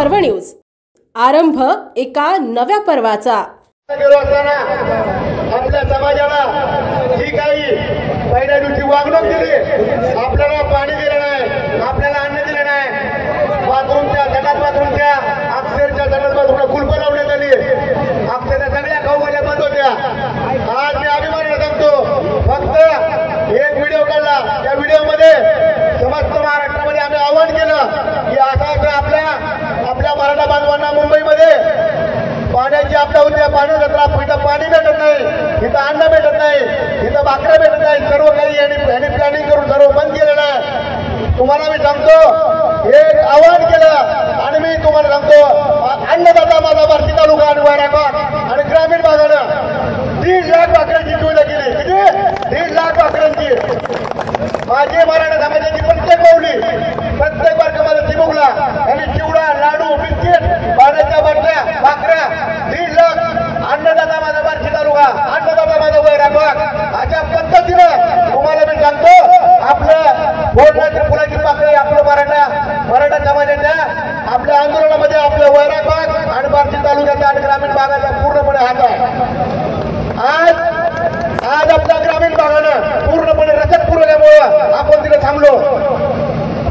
पर्व न्यूज आरंभ एका नव्या पर्वाचा। आपल्या समाजाला जी काही पहिल्या दिवशी वागणूक दिली, आपल्याला पाणी दिलं नाही, आपल्याला अन्न दिलं नाही, बाथरूमच्या संडास बाथरूमच्या अक्षरच्या संडास बाथरूमला कुलप लावण्यात आली, अक्षरच्या सगळ्या खाऊगल्ल्या बंद होत्या। आज मी अभिमानाने सांगतो, फक्त एक व्हिडिओ काढला, त्या व्हिडिओमध्ये समस्त महाराष्ट्रामध्ये आम्ही आवाहन केलं की आता आपल्या मराठा बांधवांना मुंबईमध्ये पाण्याची आपदा होते, पाणी इथं पाणी भेटत नाही, इथं अन्न भेटत नाही, इथं भाकऱ्या भेटत नाही, सर्व काही यांनी प्लॅनिंग करून सर्व बंद केलेलं आहे। तुम्हाला मी सांगतो, एक आवाहन केलं आणि मी तुम्हाला सांगतो, अन्नदाता माझा भारती तालुका आणि वैरागवाड आणि ग्रामीण भागानं 1.5 लाख भाकऱ्यांची सुविधा केली। किती? 1.5 लाख भाकऱ्यांची। माझी मराठा समाजाची प्रत्येक पावली, प्रत्येक बारकामध्ये चिमुकला आणि चिवडा, लाडू, बिस्किट, पाण्याच्या बाटल्या, भाकऱ्या 1.5 लाख। अन्नदाता माझा भारती तालुका, अन्नदाता माझा वैरागवाड, अशा पद्धतीनं तुम्हाला मी सांगतो, आपलं बोलण्याची फुलाची पाकळी आपलं मराठा समाजाच्या आपल्या आंदोलनामध्ये आपलं वैरागवाड आणि भारती तालुक्याचा आणि ग्रामीण भागाचा पूर्णपणे हात आहे। आज आपल्या ग्रामीण भागानं पूर्णपणे रजत पुरवल्यामुळं आपण तिथे थांबलो।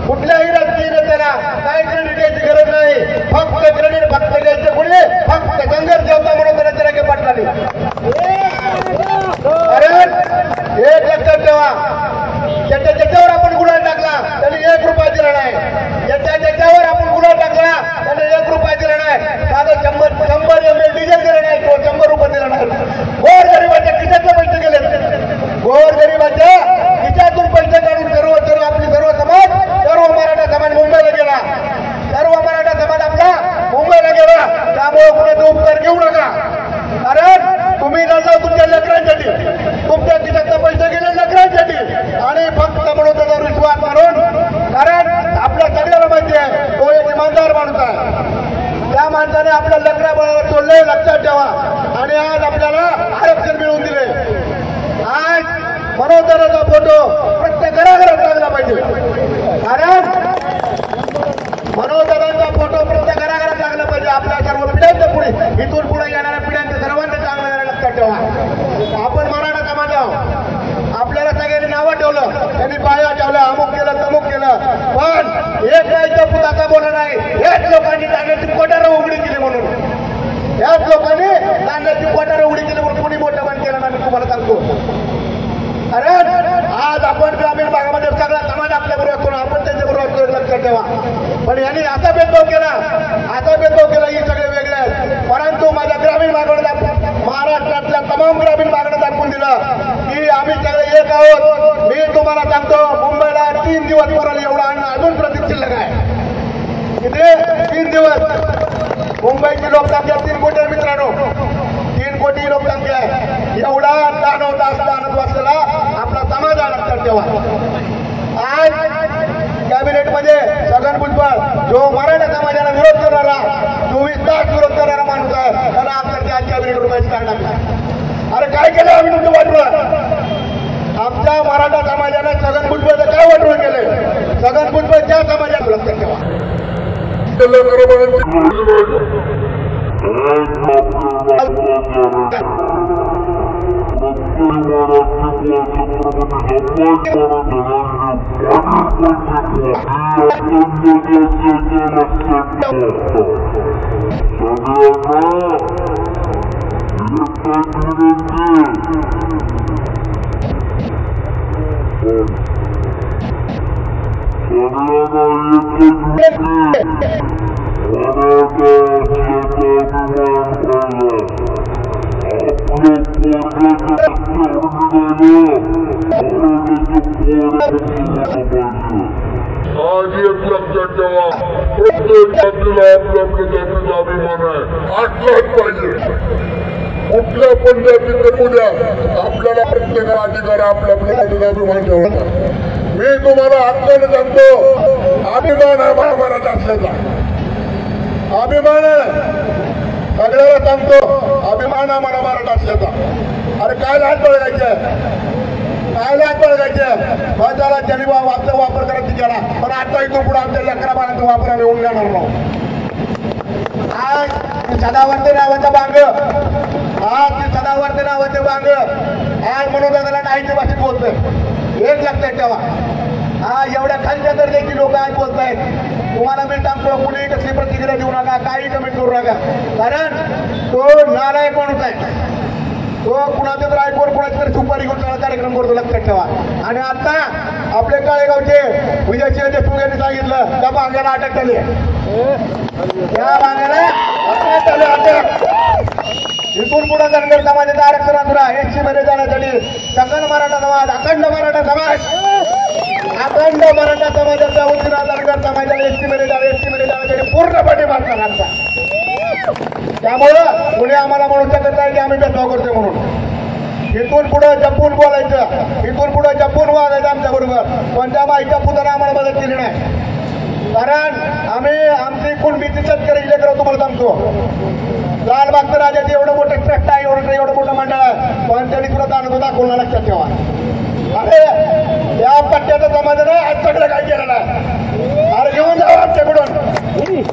कुठल्याही राजकीय नेत्याला काय क्रेडिट द्यायची गरज नाही, फक्त क्रेडिट फक्त द्यायचे कोणी, फक्त संघर्ष देवता म्हणून त्याला पाठवले। कारण एक लक्षात ठेवा, ज्याच्यावर आपण गुन्हा टाकला त्यांनी 1 रुपया दिला नाही, ज्याच्यावर आपण गुन्हा टाकला त्यांनी 1 रुपया दिला नाही, साधं 100 ml डिझेल दिलं नाही, तो 100 रुपये दिला नाही। गोरगरिबाच्या खिशातले पैसे गेले, गोरगरिबाच्या खिशातून पैसे काढून सर्व आपली सर्व मराठा समाज मुंबईला गेला, सर्व मराठा समाज आपला मुंबईला गेला। त्यामुळे कुणाचा उपकार घेऊ नका, कारण तुम्ही लढला तुमच्या लेकरांसाठी, तुमच्या खिशातले पैसे गेले लेकरांसाठी आणि फक्त म्हणून त्याचा विश्वास मारून, कारण आपल्या सगळ्याला माहिती आहे तो एक इमानदार माणूस आहे, त्या माणसाने आपल्या लेकराबरोबर सोडले, लक्षात ठेवा। आणि आज आपल्याला आरक्षण मिळवून दिले। आज मनोदराचा फोटो प्रत्येक घराघरात लागला पाहिजे, कारण मनोदराचा फोटो प्रत्येक घराघरात लागला पाहिजे। आपल्या सर्व पिढ्यांच्या पुढे, इथून पुढे येणाऱ्या पिढ्यांच्या सर्वांना चांगलं येणार, लक्षात ठेवा। आपण मराठा समाज आहोत, आपल्याला सगळ्यांनी नावं ठेवलं, त्यांनी पाया ठेवलं, अमुक केलं तमुक केलं, पण एक नाहीचा पुताचा बोलणं नाही। याच लोकांनी तांदळाची कोठारं उघडी केली म्हणून, याच लोकांनी तांदळाची कोठारं उघडी केली म्हणून कोणी मोठं बंद केलं ना, मी तुम्हाला सांगतो। कारण आज आपण ग्रामीण भागामध्ये सगळा समाज आपल्या बरोबर असतो, आपण त्यांच्या बरोबर असतो, लक्षात ठेवा। पण यांनी असा भेदभाव केला, ही सगळे वेगळे आहेत। परंतु माझ्या ग्रामीण भागाला, महाराष्ट्रातल्या तमाम ग्रामीण भागाला दाखवून दिलं की आम्ही सगळे एक आहोत। मी तुम्हाला सांगतो, मुंबईला 3 दिवस पुरेल एवढा अन्न अजून प्रतीक्षिल्लक आहे। किती? 3 दिवस। मुंबईची लोकसंख्या 3 कोटी आहे मित्रांनो, 3 कोटी लोकसंख्या आहे। एवढा दानवता असलेला आपला समाज आहे, लक्षात ठेवा। आज कॅबिनेटमध्ये छगन भुजबळ, जो मराठा समाजाला विरोध करणारा, 24 तास विरोध करणारा माणूस आहे, त्याला आपल्या आज कॅबिनेटवर पैसे काढणार। अरे काय केलं आम्ही तुमचं वाटवं? आमच्या मराठा समाजाने छगन भुजबळचं काय वाटवं केलं? छगन भुजबळ ज्या समाजात, लक्षात ठेवा। आज एक लक्षात ठेवा, प्रत्येक जातीला आपल्या जातीचा अभिमान आहे, असलाच पाहिजे। कुठल्या पण जातीचं उद्या आपल्याला प्रत्येकाला अधिकार आपल्या जातीचा अभिमान ठेवला। मी तुम्हाला हक्काने सांगतो, अभिमान आहे मराठा असल्याचा, अभिमान आहे, सगळ्याला सांगतो, अभिमान आहे मला मराठा असल्याचा। अरे काय लाज बळगायचं, काय लाज बळगायचं? माझ्याला ज्यांनी वापर करायचा केला, पण आता इथून पुढे आमच्या लेकरा बाळांचा वापर आम्ही होऊन जाणार नाही। आज सदावर्ते नावाचं बांग, आज ते सदावर्ते नावाचं बांग आज मनोदादाला नाहीच्या भाषेत बोलतोय. एक लक्षात ठेवा, आज एवढ्या खालच्या दर्जाची लोक आज बोलतायत. तुम्हाला मी सांगतो, कुणी कसली प्रतिक्रिया देऊ नका, काही कमेंट करू नका, कारण तो नालायक माणूस आहे. तो कुणाचं तर ऐकून कुणाची तरी सुपारी घेऊन सगळा कार्यक्रम करतो, लक्षात ठेवा. आणि आता आपले काळेगावचे विजयसिंह देशमुख यांनी सांगितलं त्या बांग्याला अटक झाली, त्या बांग्याला अटक. इथून पुढे धनगर समाजाचा आरक्षण आंदोलन SC मध्ये जाण्यासाठी सकल मराठा समाज, अखंड मराठा समाज, अखंड मराठा समाजाच्या वतीनं धनगर समाजाला SC मध्ये जाण्यासाठी पूर्णपणे मागणार आमचा. त्यामुळं कुणी आम्हाला म्हणू शकत नाही की आम्ही भेदभाव करतोय म्हणून. इथून पुढे जपून बोलायचं, इथून पुढे जपून वागायचं आमच्या बरोबर. पण त्या माईच्या पुताने आम्हाला मदत केली नाही, कारण आमची कुणबीची शेतकरी लेकरं तुम्हाला सांगतो. लालबागचं राजाचं एवढं मोठं ट्रस्ट आहे, एवढं मोठं मंडळ आहे, पण त्यांनी तुला दानतो दाखवलं, लक्षात ठेवा. अरे या पट्ट्याच्या समाजानं आज सगळं काय केलं नाही. अरे घेऊन जाऊ आमच्याकडून.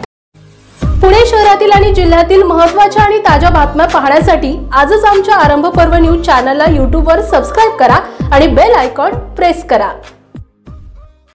पुणे शहरातील आणि जिल्ह्यातील महत्त्वाच्या आणि ताज्या बातम्या पाहण्यासाठी आजच आमच्या आरंभ पर्व न्यूज चॅनलला YouTube वर सबस्क्राईब करा आणि बेल आयकॉन प्रेस करा.